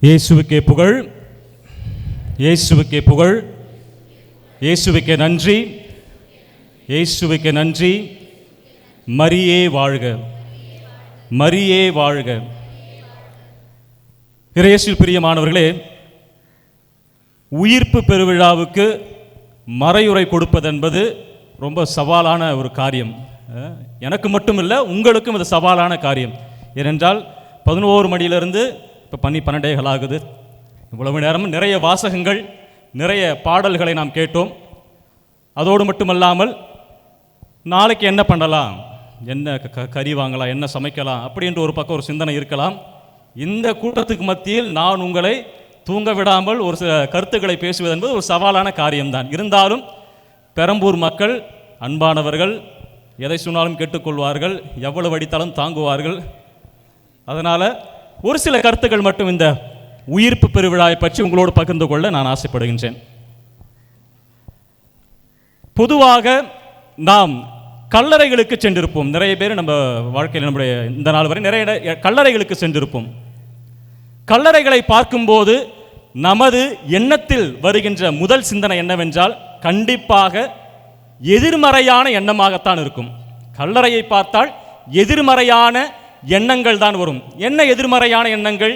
இயேசுவுக்கே புகழ், இயேசுவுக்கே புகழ், இயேசுவுக்கே நன்றி, இயேசுவுக்கே நன்றி. மரியே வாழ்க, மரியே வாழ்க. இயேசுவில் பிரியமானவர்களே, உயிர்ப்பு பெருவிழாவுக்கு மறையுரை கொடுப்பது என்பது ரொம்ப சவாலான ஒரு காரியம். எனக்கு மட்டும் இல்லை, உங்களுக்கும் இது சவாலான காரியம். ஏனென்றால் 11 மணியிலிருந்து இப்போ 12 ஆகுது. இவ்வளவு நேரமும் நிறைய வாசகங்கள், நிறைய பாடல்களை நாம் கேட்டோம். அதோடு மட்டுமல்லாமல் நாளைக்கு என்ன பண்ணலாம், என்ன கறி வாங்கலாம், என்ன சமைக்கலாம் அப்படின்ற ஒரு பக்கம் ஒரு சிந்தனை இருக்கலாம். இந்த கூட்டத்துக்கு மத்தியில் நான் உங்களை தூங்க விடாமல் ஒரு சில கருத்துக்களை பேசுவது என்பது ஒரு சவாலான காரியம்தான். இருந்தாலும் பெரம்பூர் மக்கள் அன்பானவர்கள், எதை சொன்னாலும் கேட்டுக்கொள்வார்கள், எவ்வளவு அடித்தாலும் தாங்குவார்கள். அதனால் ஒரு சில கருத்துக்கள் மட்டும் இந்த உயிர்ப்பு பெருவிழாவை பற்றி உங்களோடு பகிர்ந்து கொள்ள நான் ஆசைப்படுகின்றேன். பொதுவாக நாம் கல்லறைகளுக்கு சென்றிருப்போம். நிறைய பேர் நம்ம வாழ்க்கையில் நம்முடைய இந்த நாள் வரை நிறைய கல்லறைகளுக்கு சென்றிருப்போம். கல்லறைகளை பார்க்கும்போது நமது எண்ணத்தில் வருகின்ற முதல் சிந்தனை என்னவென்றால், கண்டிப்பாக எதிர்மறையான எண்ணமாகத்தான் இருக்கும். கல்லறையை பார்த்தால் எதிர்மறையான எண்ணங்கள் தான் வரும். என்ன எதிர்மறையான எண்ணங்கள்?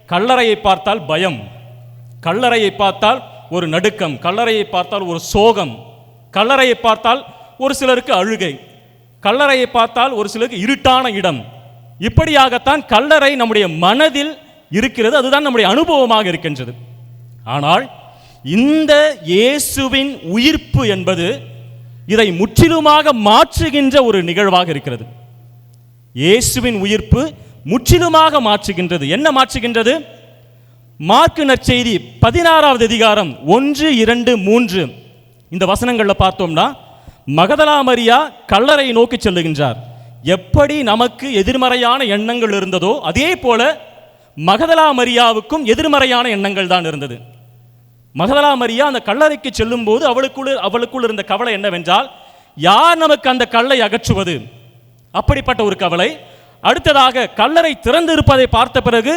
கல்லறையை பார்த்தால் பயம், கல்லறையை பார்த்தால் ஒரு நடுக்கம், கல்லறையை பார்த்தால் ஒரு சோகம், கல்லறையை பார்த்தால் ஒரு சிலருக்கு அழுகை, கல்லறையை பார்த்தால் ஒரு சிலருக்கு இருட்டான இடம். இப்படியாகத்தான் கல்லறை நம்முடைய மனதில் இருக்கிறது. அதுதான் நம்முடைய அனுபவமாக இருக்கின்றது. ஆனால் இந்த இயேசுவின் உயிர்ப்பு என்பது இதை முற்றிலுமாக மாற்றுகின்ற ஒரு நிகழ்வாக இருக்கிறது. இயேசுவின் உயிர்ப்பு முற்றிலுமாக மாற்றுகின்றது. என்ன மாற்றுகின்றது? மார்க்கு நற்செய்தி 16வது அதிகாரம் 1, 2, 3 இந்த வசனங்களில் பார்த்தோம்னா, மகதலா மரியா கல்லறை நோக்கி செல்லுகின்றார். எப்படி நமக்கு எதிர்மறையான எண்ணங்கள் இருந்ததோ அதே போல மகதலா மரியாவுக்கும் எதிர்மறையான எண்ணங்கள் தான் இருந்தது. மகதலா மரியா அந்த கல்லறைக்கு செல்லும் போது அவளுக்குள் இருந்த கவலை என்னவென்றால், யார் நமக்கு அந்த கல்லை அகற்றுவது, அப்படிப்பட்ட ஒரு கவலை. அடுத்ததாக கல்லறை திறந்து இருப்பதை பார்த்த பிறகு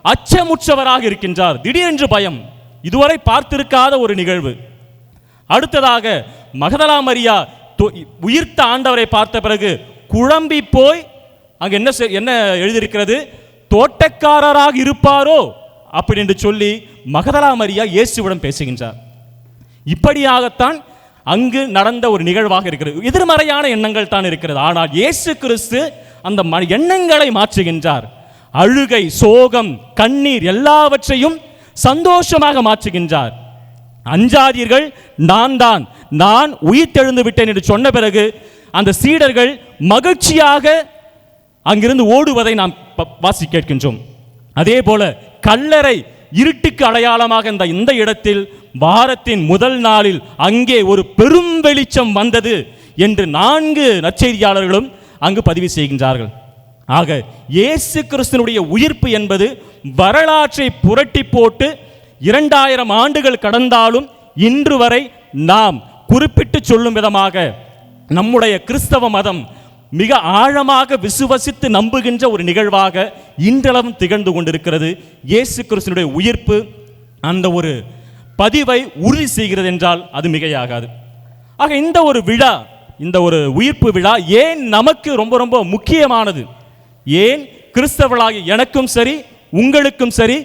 அச்சமுற்றவராக இருக்கின்றார். திடீரென்று பயம், இதுவரை பார்த்திருக்காத ஒரு நிகழ்வு. அடுத்ததாக மகதலா மரியா உயிர்த்த ஆண்டவரை பார்த்த பிறகு குழம்பி போய் அங்கு என்ன எழுதியிருக்கிறது, தோட்டக்காரராக இருப்பாரோ அப்படி என்று சொல்லி மகதலா மரியா இயேசுவிடம் பேசுகின்றார். இப்படியாகத்தான் அங்கு நடந்த ஒரு நிகழ்வாக இருக்கிறது. எதிர்மறையான எண்ணங்கள் தான் இருக்கிறது. ஆனால் இயேசு கிறிஸ்து அந்த எண்ணங்களை மாற்றுகின்றார். அழுகை, சோகம், கண்ணீர் எல்லாவற்றையும் சந்தோஷமாக மாற்றுகின்றார். அஞ்சாதீர்கள், நான் உயிர்த்தெழுந்து விட்டேன் என்று சொன்ன பிறகு அந்த சீடர்கள் மகிழ்ச்சியாக அங்கிருந்து ஓடுவதை நாம் வாசி கேட்கின்றோம். அதே போல கல்லறை இருட்டுக்கு அடையாளமாக இந்த இடத்தில் வாரத்தின் முதல் நாளில் அங்கே ஒரு பெரும் வெளிச்சம் வந்தது என்று 4 நற்செய்தியாளர்களும் அங்கு பதிவு செய்கின்றார்கள். ஆக இயேசு கிறிஸ்துவினுடைய உயிர்ப்பு என்பது வரலாற்றை புரட்டி போட்டு 2000 ஆண்டுகள் கடந்தாலும் இன்று வரை நாம் குறிப்பிட்டு சொல்லும் விதமாக நம்முடைய கிறிஸ்தவ மதம் மிக ஆழமாக விசுவசித்து நம்புகின்ற ஒரு நிகழ்வாக இன்றளவும் திகழ்ந்து கொண்டிருக்கிறது. இயேசு கிறிஸ்துவினுடைய உயிர்ப்பு அந்த ஒரு பதிவை உறுதி செய்கிறது என்றால் அது மிகையாகாது. ஆக இந்த ஒரு விழா, இந்த ஒரு உயிர்ப்பு விழா ஏன் நமக்கு ரொம்ப ரொம்ப முக்கியமானது, ஏன் கிறிஸ்தவர்களாகி எனக்கும் சரி உங்களுக்கும் சரி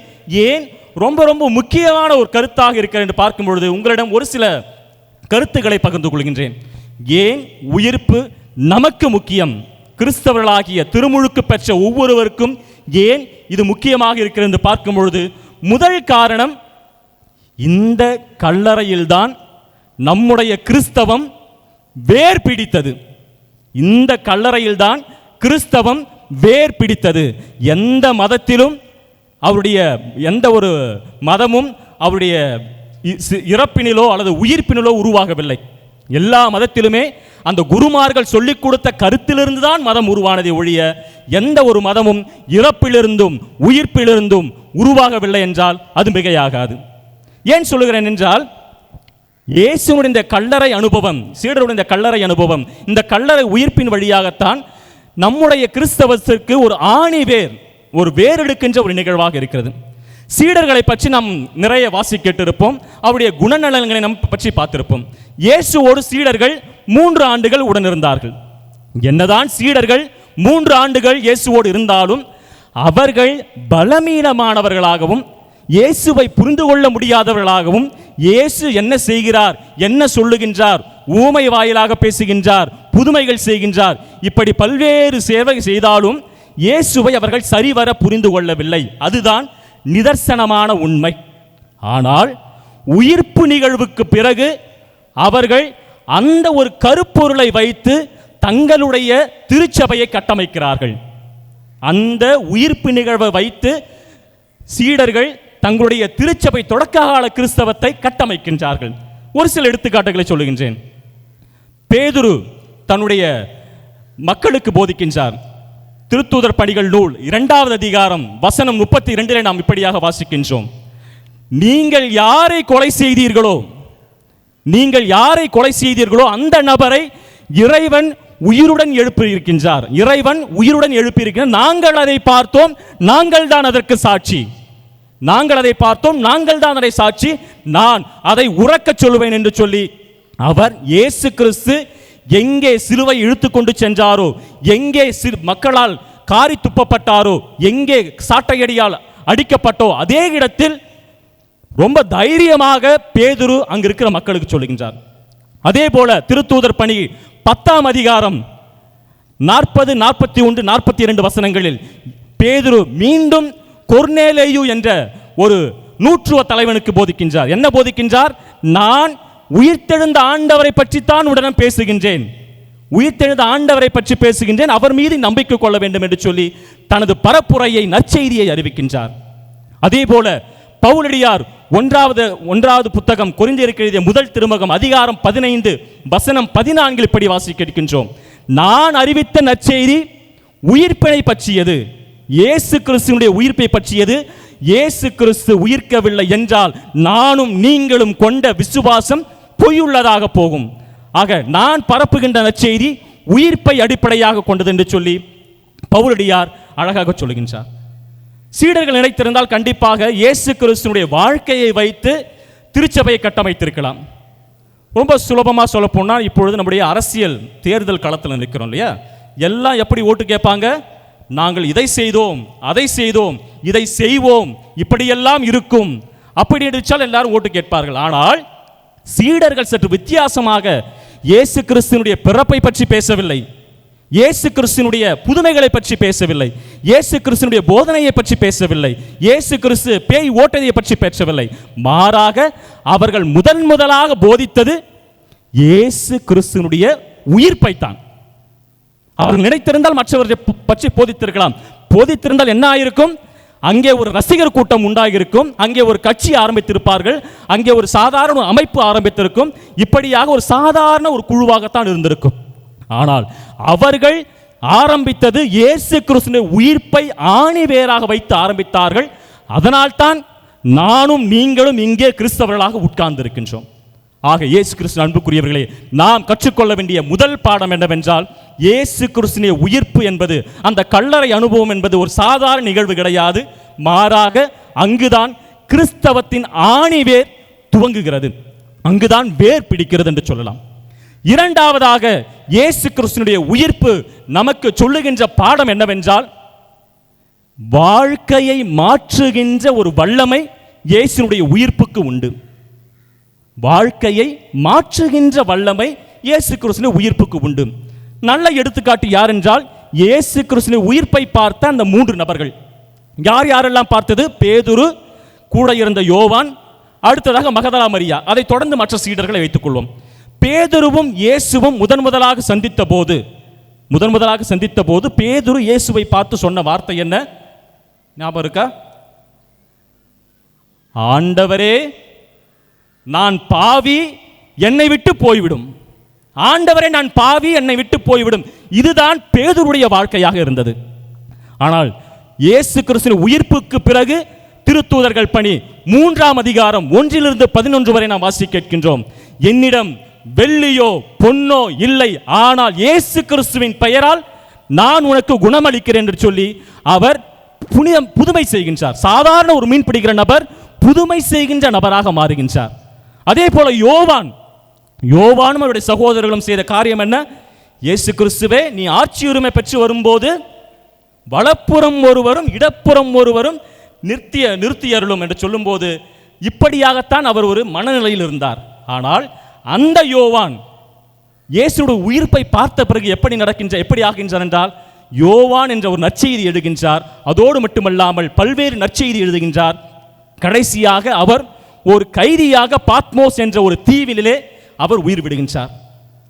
ஏன் ரொம்ப ரொம்ப முக்கியமான ஒரு கருத்தாக இருக்கிறது என்று பார்க்கும் பொழுது உங்களிடம் ஒரு சில கருத்துக்களை பகிர்ந்து கொள்கின்றேன். ஏன் உயிர்ப்பு நமக்கு முக்கியம், கிறிஸ்தவர்களாகிய திருமுழுக்கு பெற்ற ஒவ்வொருவருக்கும் ஏன் இது முக்கியமாக இருக்கிறது என்று பார்க்கும் பொழுது முதல் காரணம், இந்த கல்லறையில்தான் நம்முடைய கிறிஸ்தவம் வேர் பிடித்தது. இந்த கல்லறையில்தான் கிறிஸ்தவம் வேர் பிடித்தது. எந்த மதத்திலும் அவருடைய எந்த ஒரு மதமும் அவருடைய இறப்பினிலோ அல்லது உயிர்ப்பினிலோ உருவாகவில்லை. எல்லா மதத்திலுமே அந்த குருமார்கள் சொல்லிக் கொடுத்த கருத்திலிருந்து தான் மதம் உருவானதை ஒழிய எந்த ஒரு மதமும் இறப்பிலிருந்தும் உயிர்ப்பிலிருந்தும் உருவாகவில்லை என்றால் அது மிகையாகாது. ஏன் சொல்லுகிறேன் என்றால், இயேசுவின் இந்த கல்லறை அனுபவம், சீடருடைய இந்த கல்லறை அனுபவம், இந்த கல்லறை உயிர்ப்பின் வழியாகத்தான் நம்முடைய கிறிஸ்தவத்திற்கு ஒரு ஆணி வேர், ஒரு வேர் எடுக்கின்ற ஒரு நிகழ்வாக இருக்கிறது. சீடர்களை பற்றி நாம் நிறைய கேட்டிருப்போம். அவருடைய குணநலன்களை நாம் பற்றி பார்த்திருப்போம். இயேசுவோடு சீடர்கள் 3 ஆண்டுகள் உடனிருந்தார்கள். என்னதான் சீடர்கள் 3 ஆண்டுகள் இயேசுவோடு இருந்தாலும் அவர்கள் பலவீனமானவர்களாகவும் இயேசுவை புரிந்து கொள்ள முடியாதவர்களாகவும், இயேசு என்ன செய்கிறார், என்ன சொல்லுகின்றார், ஊமை வாயிலாக பேசுகின்றார், புதுமைகள் செய்கின்றார், இப்படி பல்வேறு சேவை செய்தாலும் இயேசுவை அவர்கள் சரிவர புரிந்து கொள்ளவில்லை. அதுதான் நிதர்சனமான உண்மை. ஆனால் உயிர்ப்பு நிகழ்வுக்கு பிறகு அவர்கள் அந்த ஒரு கருப்பொருளை வைத்து தங்களுடைய திருச்சபையை கட்டமைக்கிறார்கள். அந்த உயிர்ப்பு நிகழ்வை வைத்து சீடர்கள் தங்களுடைய திருச்சபை தொடக்க கால கிறிஸ்தவத்தை கட்டமைக்கின்றார்கள். ஒரு சில எடுத்துக்காட்டுகளை சொல்லுகின்றேன். பேதுரு தன்னுடைய மக்களுக்கு போதிக்கின்றார். திருத்தூதர் பணிகள் நூல் 2வது அதிகாரம் வசனம் 32 நாம் இப்படியாக வாசிக்கின்றோம். நீங்கள் யாரை கொலை செய்தீர்களோ அந்த நபரை இறைவன் உயிருடன் எழுப்பியிருக்கின்றார். நாங்கள் அதை பார்த்தோம், நாங்கள் தான் அதற்கு சாட்சி. நான் அதை உறக்கச் சொல்லுவேன் என்று சொல்லி அவர் இயேசு கிறிஸ்து எங்கே சிலுவை இழுத்து கொண்டு சென்றாரோ, எங்கே மக்களால் காரி துப்பப்பட்டாரோ, எங்கே சாட்டையடியால் அடிக்கப்பட்டோ அதே இடத்தில் ரொம்ப தைரியமாக பேதுரு அங்கு இருக்கிற மக்களுக்கு சொல்லுகின்றார். அதே போல திருத்தூதர் பணி 10ஆம் அதிகாரம் 40, 41, 42 வசனங்களில் பேதுரு மீண்டும் கொர்நேலேயு என்ற ஒரு நூற்றுவ தலைவனுக்கு போதிக்கின்றார். என்ன போதிக்கின்றார்? நான் உயிர்த்தெழுந்த ஆண்டவரை பற்றித்தான் உடனே பேசுகின்றேன், அவர் மீது நம்பிக்கை கொள்ள வேண்டும் என்று சொல்லி தனது பரப்புரையை, நற்செய்தியை அறிவிக்கின்றார். அதே போல பவுலடியார் 1வது புத்தகம் கொரிந்தியருக்கு எழுதிய முதல் திருமுகம் அதிகாரம் 15 வசனம் 14 இப்படி வாசிக்கின்றோம். நான் அறிவித்த நற்செய்தி உயிர்ப்பினை பற்றியது, இயேசு கிறிஸ்துவினுடைய உயிர்ப்பை பற்றியது. இயேசு கிறிஸ்து உயிர்க்கவில்லை என்றால் நானும் நீங்களும் கொண்ட விசுவாசம் பொய்யுள்ளதாக போகும். ஆக நான் பரப்புகின்ற நற்செய்தி உயிர்ப்பை அடிப்படையாக கொண்டது என்று சொல்லி பவுலடியார் அழகாக சொல்லுகின்றார். சீடர்கள் நினைத்திருந்தால் கண்டிப்பாக இயேசு கிறிஸ்துவினுடைய வாழ்க்கையை வைத்து திருச்சபையை கட்டமைத்திருக்கலாம். ரொம்ப சுலபமாக சொல்ல போனால் இப்பொழுது நம்முடைய அரசியல் தேர்தல் களத்தில் நிற்கிறோம் இல்லையா? எல்லாம் எப்படி ஓட்டு கேட்பாங்க? நாங்கள் இதை செய்தோம், அதை செய்தோம், இதை செய்வோம், இப்படியெல்லாம் இருக்கும், அப்படி நினைச்சால் எல்லாரும் ஓட்டு கேட்பார்கள். ஆனால் சீடர்கள் சற்று வித்தியாசமாக இயேசு கிறிஸ்துவினுடைய பிறப்பை பற்றி பேசவில்லை, இயேசு கிறிஸ்துவினுடைய புதுமைகளை பற்றி பேசவில்லை, இயேசு கிறிஸ்துவினுடைய போதனையை பற்றி பேசவில்லை, இயேசு கிறிஸ்து பேய் ஓட்டதை பற்றி பேசவில்லை. மாறாக அவர்கள் முதலாக போதித்தது இயேசு கிறிஸ்துவினுடைய உயிர்ப்பைத்தான். அவர்கள் நினைத்திருந்தால் மற்றவர்களை பற்றி போதித்திருந்தால் என்ன ஆயிருக்கும்? அங்கே ஒரு ரசிகர் கூட்டம் உண்டாகியிருக்கும், அங்கே ஒரு கட்சி ஆரம்பித்திருப்பார்கள், அங்கே ஒரு சாதாரண அமைப்பு ஆரம்பித்திருக்கும், இப்படியாக ஒரு சாதாரண ஒரு குழுவாகத்தான் இருந்திருக்கும். ஆனால் அவர்கள் ஆரம்பித்தது இயேசு கிறிஸ்துவின் உயிர்ப்பை ஆணிவேராக வைத்து ஆரம்பித்தார்கள். அதனால்தான் நானும் நீங்களும் இங்கே கிறிஸ்தவர்களாக உட்கார்ந்திருக்கின்றோம். ஆக இயேசு கிறிஸ்து அன்புக்குரியவர்களே, நாம் கற்றுக்கொள்ள வேண்டிய முதல் பாடம் என்னவென்றால், இயேசு கிறிஸ்துவின் உயிர்ப்பு என்பது, அந்த கல்லறை அனுபவம் என்பது ஒரு சாதாரண நிகழ்வு கிடையாது. மாறாக அங்குதான் கிறிஸ்தவத்தின் ஆணிவேர் துவங்குகிறது, அங்குதான் வேர் பிடிக்கிறது என்று சொல்லலாம். இரண்டாவதாக இயேசு கிறிஸ்துவினுடைய உயிர்ப்பு நமக்கு சொல்லுகின்ற பாடம் என்னவென்றால், வாழ்க்கையை மாற்றுகின்ற ஒரு வல்லமை இயேசுனுடைய உயிர்ப்புக்கு உண்டு. வாழ்க்கையை மாற்றுகின்ற வல்லமை இயேசு கிறிஸ்துவின் உயிர்ப்புக்கு உண்டு. நல்ல எடுத்துக்காட்டு யார் என்றால், இயேசு கிறிஸ்துவின் உயிர்ப்பை பார்த்த அந்த 3 நபர்கள். யாரெல்லாம் பார்த்தது? பேதுரு, கூட இருந்த யோவான், அடுத்ததாக மகதலா மரியா, அதை தொடர்ந்து மற்ற சீடர்களை வைத்துக் கொள்வோம். பேதுருவும் இயேசுவும் முதலாக சந்தித்த போது பேதுரு இயேசுவை பார்த்து சொன்ன வார்த்தை என்ன ஞாபகம் இருக்கா? ஆண்டவரே, நான் பாவி, என்னை விட்டு போய்விடும். ஆண்டவரே, நான் பாவி, என்னை விட்டு போய்விடும். இதுதான் பேதுருடைய வாழ்க்கையாக இருந்தது. ஆனால் இயேசு கிறிஸ்துவின் உயிர்ப்புக்கு பிறகு திருத்தூதர்கள் பணி 3ஆம் அதிகாரம் 1-11 வரை நாம் வாசிக்க கேட்கின்றோம். என்னிடம் வெள்ளியோ பொன்னோ இல்லை, ஆனால் இயேசு கிறிஸ்துவின் பெயரால் நான் உனக்கு குணமளிக்கிறேன் என்று சொல்லி அவர் புதுமை செய்கின்றார். சாதாரண ஒரு மீன் பிடிக்கிற நபர் புதுமை செய்கின்ற நபராக மாறுகின்றார். அதே போல யோவானும் அவருடைய சகோதரர்களும் செய்த காரியம் என்ன? இயேசு கிறிஸ்துவே, நீ ஆட்சி உரிமை பெற்று வரும்போது வலப்புறம் ஒருவரும் இடப்புறம் ஒருவரும் நிறுத்தி அருளும் என்று சொல்லும்போது இப்படியாகத்தான் அவர் ஒரு மனநிலையில் இருந்தார். ஆனால் அந்த யோவான் இயேசுடைய உயிர்ப்பை பார்த்த பிறகு எப்படி ஆகின்றார் என்றால், யோவான் என்ற ஒரு நற்செய்தி எழுதுகின்றார். அதோடு மட்டுமல்லாமல் பல்வேறு நற்செய்தி எழுதுகின்றார். கடைசியாக அவர் ஒரு கைதியாக பாத்மோஸ் என்ற ஒரு தீவிலே அவர் உயிர் விடுகின்றார்.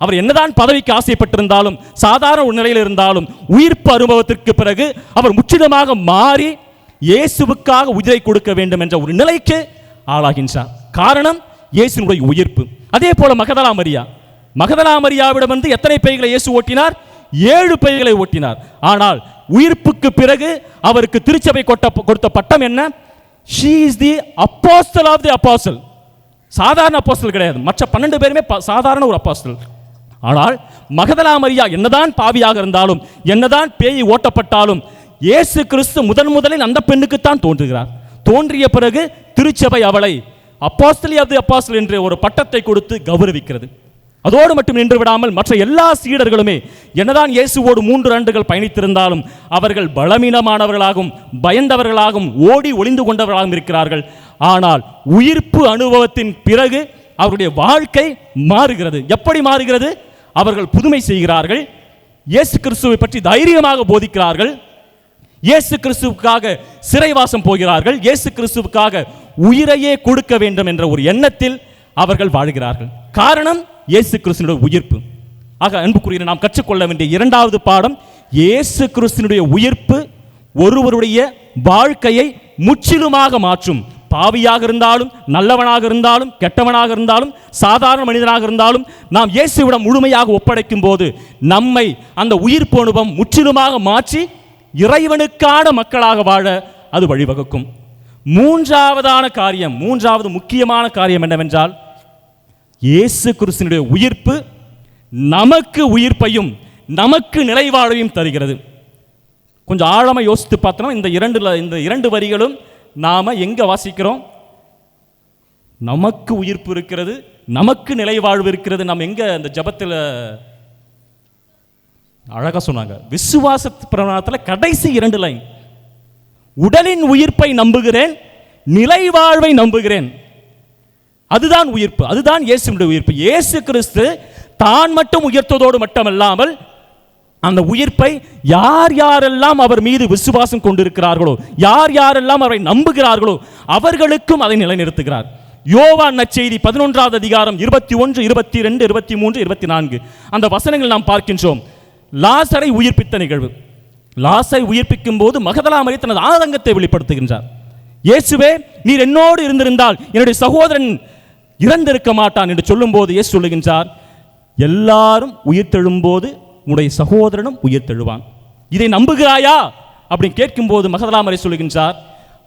அவர் என்னதான் பதவிக்கு ஆசைப்பட்டிருந்தாலும், சாதாரண ஒரு நிலையில் இருந்தாலும், உயிர்ப்பு அனுபவத்திற்கு பிறகு அவர் முற்றிலுமாக மாறி இயேசுவுக்காக உயிரை கொடுக்க வேண்டும் என்ற ஒரு நிலைக்கு ஆளாகின்றார். காரணம் இயேசுனுடைய உயிர்ப்பு. அதே போல மகதலா மரியாவிடம் வந்து எத்தனை பேய்களை இயேசு ஓட்டினார்? 7 பேய்களை ஓட்டினார். ஆனால் உயிர்ப்புக்கு பிறகு அவருக்கு திருச்சபை கொடுத்த பட்டம் என்ன? She is the apostle of the apostle. சாதாரண அப்போஸ்தலர் கிடையாது. மற்ற 12 பேருமே சாதாரண ஒரு அப்போஸ்தலர். ஆனால் மகதலா மரியா என்னதான் பாவியாக இருந்தாலும், என்னதான் பேய் ஓட்டப்பட்டாலும், இயேசு கிறிஸ்து முதலில் அந்த பெண்ணுக்குத்தான் தோன்றுகிறார். தோன்றிய பிறகு திருச்சபை அவளை அப்போஸ்தலி ஆஃப் தி அப்போஸ்தல் என்ற ஒரு பட்டத்தை கொடுத்து கௌரவிக்கிறது. அதோடு மட்டும் நின்று விடாமல் மற்ற எல்லா சீடர்களுமே என்னதான் இயேசுவோடு 3 ஆண்டுகள் பயணித்திருந்தாலும் அவர்கள் பலவீனமானவர்களாகவும் பயந்தவர்களாகவும் ஓடி ஒளிந்து கொண்டவர்களாகவும் இருக்கிறார்கள். ஆனால் உயிர்ப்பு அனுபவத்தின் பிறகு அவருடைய வாழ்க்கை மாறுகிறது. எப்படி மாறுகிறது? அவர்கள் புதுமை செய்கிறார்கள். இயேசு கிறிஸ்துவை பற்றி தைரியமாக போதிக்கிறார்கள். இயேசு கிறிஸ்துவுக்காக சிறைவாசம் போகிறார்கள். இயேசு கிறிஸ்துவுக்காக உயிரையே கொடுக்க வேண்டும் என்ற ஒரு எண்ணத்தில் அவர்கள் வாழ்கிறார்கள். காரணம் இயேசு கிறிஸ்துவினுடைய உயிர்ப்பு. ஆக அன்புக்குரிய நாம் கற்றுக்கொள்ள வேண்டிய 2வது பாடம், இயேசு கிறிஸ்துவினுடைய உயிர்ப்பு ஒருவருடைய வாழ்க்கையை முற்றிலுமாக மாற்றும். பாவியாக இருந்தாலும், நல்லவனாக இருந்தாலும், கெட்டவனாக இருந்தாலும், சாதாரண மனிதனாக இருந்தாலும், நாம் இயேசுவிடம் முழுமையாக ஒப்படைக்கும் போது நம்மை அந்த உயிர்ப்பு அனுபவம் முற்றிலுமாக மாற்றி இறைவனுக்கான மக்களாக வாழ அது வழிவகுக்கும். 3வது முக்கியமான காரியம் என்னவென்றால், இயேசு கிறிஸ்துவினுடைய உயிர்ப்பு நமக்கு உயிர்ப்பையும் நமக்கு நிலைவாழ்வையும் தருகிறது. கொஞ்சம் ஆழமாக யோசித்து பார்த்தோம். இந்த 2 வரிகளும் நாம எங்க வாசிக்கிறோம்? நமக்கு உயிர்ப்பு இருக்கிறது, நமக்கு நிலைவாழ்வு இருக்கிறது. நாம் எங்க இந்த ஜபத்தில் அழகா சொன்னாங்க. விசுவாச பிரமாணத்தில் கடைசி 2 லைன், உடலின் உயிர்ப்பை நம்புகிறேன், நிலைவாழ்வை நம்புகிறேன். அதுதான் உயிர்ப்பு, அதுதான் இயேசுவினுடைய உயிர்ப்பு. இயேசு கிறிஸ்து தான் மட்டும் உயர்த்ததோடு மட்டுமல்லாமல் அந்த உயிர்ப்பை யாரெல்லாம் அவர் மீது விசுவாசம் கொண்டிருக்கிறார்களோ, யாரெல்லாம் அவரை நம்புகிறார்களோ அவர்களுக்கும் அதை நிலைநிறுத்துகிறார். யோவான் நற்செய்தி 11வது அதிகாரம் 21, 22, 23, 24 அந்த வசனங்கள் நாம் பார்க்கின்றோம். லாசரை உயிர்ப்பித்த நிகழ்வு. லாசரை உயிர்ப்பிக்கும் போது மகதலா மரியா தனது ஆதங்கத்தை வெளிப்படுத்துகின்றார். இயேசுவே, நீர் என்னோடு இருந்திருந்தால் என்னுடைய சகோதரன் இறந்திருக்க மாட்டான் என்று சொல்லும் போது இயேசு சொல்லுகின்றார், எல்லாரும் உயிர்த்தெழும்போது உன்னுடைய சகோதரனும் உயிர்த்தெழுவான். இதை நம்புகிறாயா அப்படின்னு கேட்கும்போது மகதலா மரியா சொல்லுகின்றார்,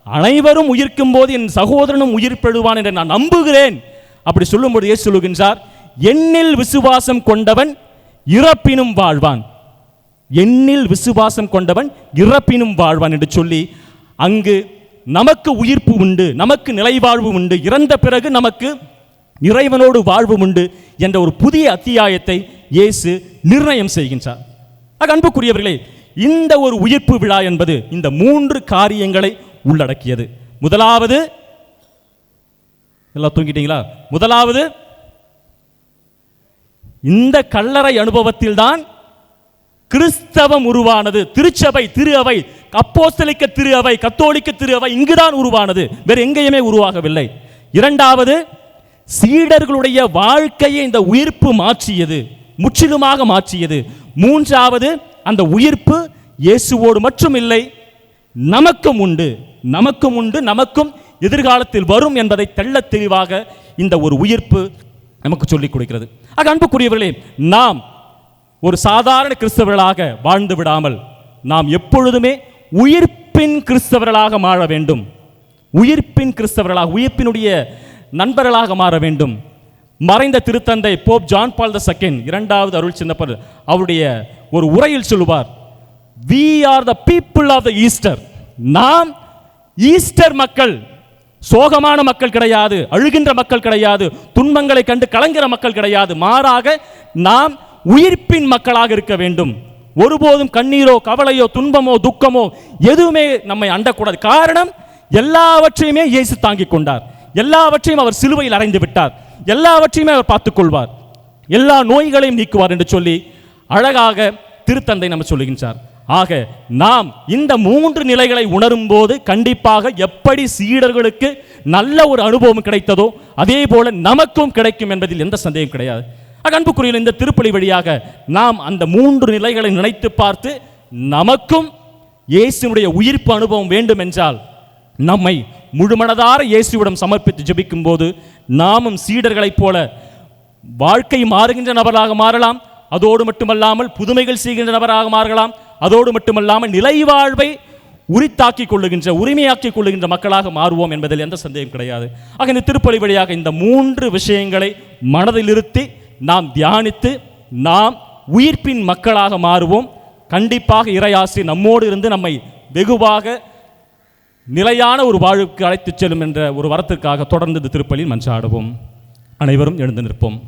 அனைவரும் உயிர்க்கும் போது என் சகோதரனும் உயிர்ப்பெழுவான் என்று நான் நம்புகிறேன். அப்படி சொல்லும்போது இயேசு சொல்லுகின்றார், என்னில் விசுவாசம் கொண்டவன் இறப்பினும் வாழ்வான். என்னில் விசுவாசம் கொண்டவன் இறப்பினும் வாழ்வான் என்று சொல்லி அங்கு நமக்கு உயிர்ப்பு உண்டு, நமக்கு நிலைவாழ்வு உண்டு, இறந்த பிறகு நமக்கு இறைவனோடு வாழ்வு உண்டு என்ற ஒரு புதிய அத்தியாயத்தை இயேசு நிர்ணயம் செய்கின்றார். அன்புக்குரியவர்களே, இந்த ஒரு உயிர்ப்பு விழா என்பது இந்த 3 காரியங்களை உள்ளடக்கியது. முதலாவது, எல்லாம் தூங்கிட்டீங்களா? முதலாவது, இந்த கல்லறை அனுபவத்தில் தான் கிறிஸ்தவம் உருவானது. திருச்சபை, திரு அவை, அப்போஸ்தலிக்க திரு அவை, கத்தோலிக்க திரு அவை இங்குதான் உருவானது, வேறு எங்கேயுமே உருவாகவில்லை. 2வது, சீடர்களுடைய வாழ்க்கையை இந்த உயிர்ப்பு மாற்றியது, முற்றிலுமாக மாற்றியது. 3வது, அந்த உயிர்ப்பு இயேசுவோடு மட்டும் இல்லை, நமக்கும் உண்டு, நமக்கும் எதிர்காலத்தில் வரும் என்பதை தெள்ளத் தெளிவாக இந்த ஒரு உயிர்ப்பு நமக்கு சொல்லிக் கொடுக்கிறது. அன்புக்குரியவர்களே, நாம் ஒரு சாதாரண கிறிஸ்தவர்களாக வாழ்ந்து விடாமல் நாம் எப்பொழுதுமே உயிர்ப்பின் கிறிஸ்தவர்களாக மாற வேண்டும். உயிர்ப்பின் கிறிஸ்தவர்களாக, உயிர்ப்பினுடைய நண்பர்களாக மாற வேண்டும். மறைந்த திருத்தந்தை போப் ஜான் பால் II 2வது அருள் சின்னப்பர் அவருடைய ஒரு உரையில் சொல்லுவார், we are the people of the Easter. நாம் ஈஸ்டர் மக்கள் சோகமான மக்கள் கிடையாது, அழுகின்ற மக்கள் கிடையாது, துன்பங்களை கண்டு கலங்கிற மக்கள் கிடையாது. மாறாக நாம் உயிர்ப்பின் மக்களாக இருக்க வேண்டும். ஒருபோதும் கண்ணீரோ கவலையோ துன்பமோ துக்கமோ எதுவுமே நம்மை அண்டக்கூடாது. காரணம், எல்லாவற்றையுமே இயேசு தாங்கிக் கொண்டார். எல்லாவற்றையும் அவர் சிலுவையில் அறைந்து விட்டார். எல்லாவற்றையுமே அவர் பார்த்துக் கொள்வார். எல்லா நோய்களையும் நீக்குவார் என்று சொல்லி அழகாக திருத்தந்தை நம்ம சொல்லுகின்றார். ஆக நாம் இந்த 3 நிலைகளை உணரும் போது கண்டிப்பாக எப்படி சீடர்களுக்கு நல்ல ஒரு அனுபவம் கிடைத்ததோ அதே போல நமக்கும் கிடைக்கும் என்பதில் எந்த சந்தேகம் கிடையாது. அன்புக்குரிய இந்த திருப்பலி வழியாக நாம் அந்த 3 நிலைகளை நினைத்து பார்த்து நமக்கும் இயேசுவினுடைய உயிர்ப்பு அனுபவம் வேண்டும் என்றால் நம்மை முழுமனதார இயேசுவிடம் சமர்ப்பித்து ஜெபிக்கும் போது நாமும் சீடர்களைப் போல வாழ்க்கை மாறுகின்ற நபராக மாறலாம். அதோடு மட்டுமல்லாமல் புதுமைகள் செய்கின்ற நபராக மாறலாம். அதோடு மட்டுமல்லாமல் நிலைவாழ்வை உரித்தாக்கிக் கொள்ளுகின்ற உரிமையாக்கிக் கொள்ளுகின்ற மக்களாக மாறுவோம் என்பதில் எந்த சந்தேகம் கிடையாது. ஆக இந்த திருப்பலி வழியாக இந்த 3 விஷயங்களை மனதில் இருத்தி நாம் தியானித்து நாம் உயிர்ப்பின் மக்களாக மாறுவோம். கண்டிப்பாக இறையாசி நம்மோடு இருந்து நம்மை வெகுவாக நிலையான ஒரு வாழ்வுக்கு அழைத்துச் செல்லும் என்ற ஒரு வரத்திற்காக தொடர்ந்து இந்த திருப்பலியில் மன்றாடுவோம். அனைவரும் எழுந்து நிற்போம்.